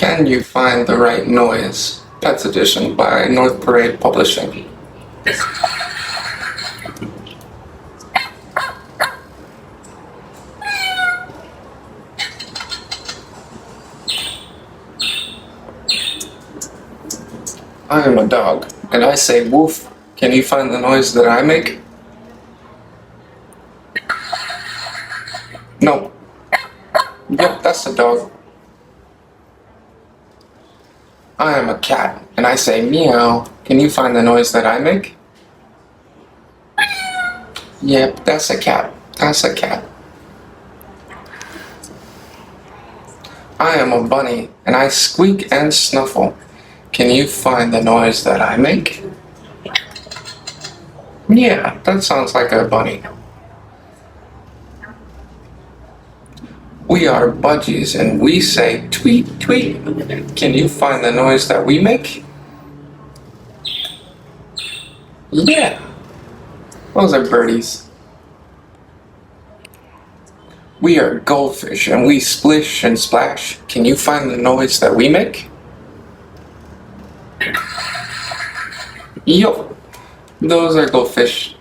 Can you find the right noise? Pets Edition by North Parade Publishing. I am a dog, and I say woof. Can you find the noise that I make? No. Yep, that's a dog. I am a cat, and I say meow. Can you find the noise that I make? Yep, that's a cat. That's a cat. I am a bunny, and I squeak and snuffle. Can you find the noise that I make? Yeah, that sounds like a bunny. We are budgies, and we say tweet, tweet. Can you find the noise that we make? Yeah, those are birdies. We are goldfish, and we splish and splash. Can you find the noise that we make? Yup, those are goldfish.